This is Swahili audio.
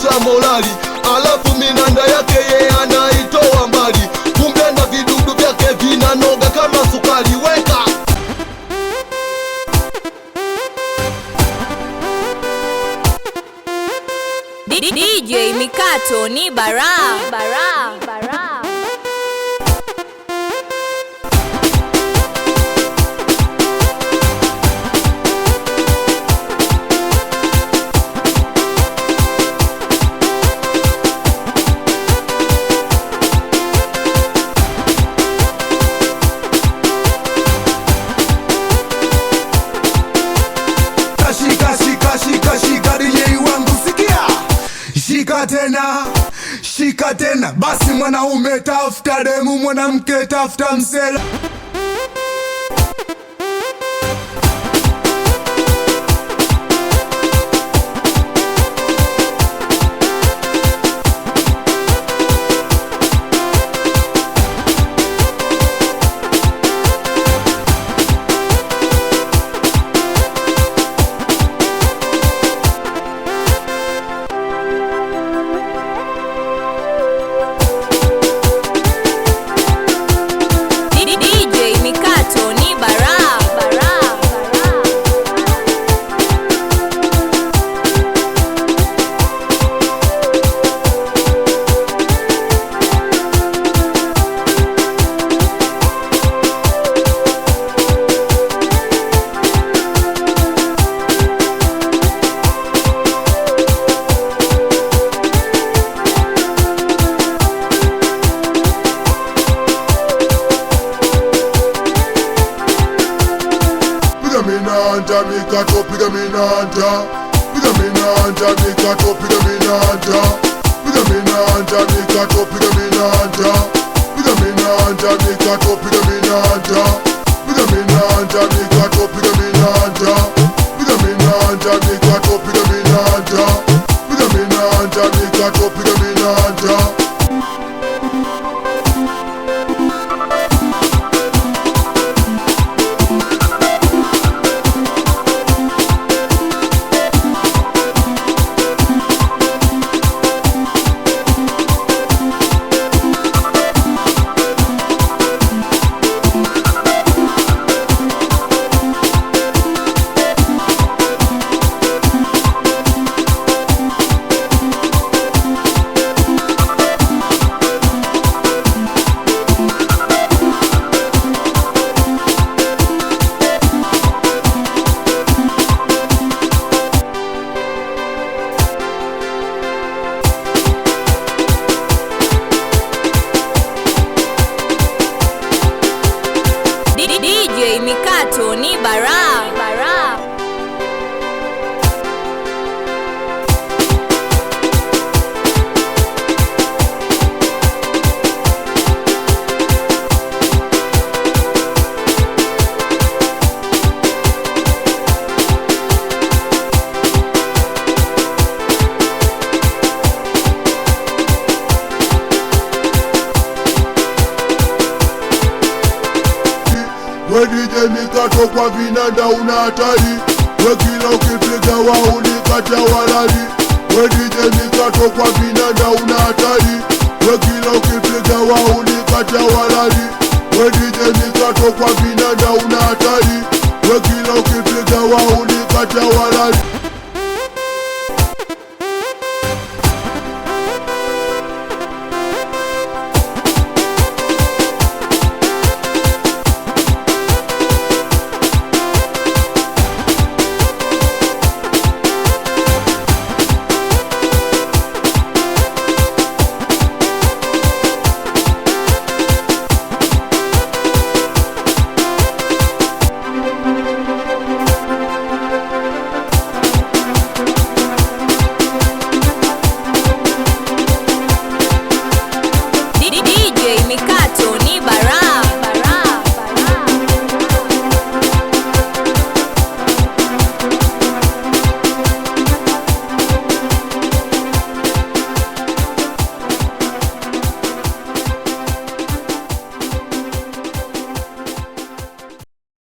kunishusha morali, alafu minanda yake ye anaitoa mbali, kumbe na vidudu vyake vinanoga kama sukari. Weka DJ Mikato ni bara. Shika tena, basi mwanaume tafuta demu, mwanamke tafuta msela. Mikato piga minanda, piga minanda, Mikato piga minanda, piga minanda, Mikato piga minanda, piga minanda, Mikato piga minanda, piga minanda, Mikato piga minanda, piga minanda, Mikato piga minanda, piga minanda, Mikato piga minanda. DJ Mikato ni bara. We DJ Mikato kwa vinanda una hatari, we kila ukipiga wauni kata walali. We DJ Mikato kwa vinanda una hatari, we kila ukipiga wauni kata walali. We DJ Mikato kwa vinanda una hatari, we kila ukipiga wauni kata walali.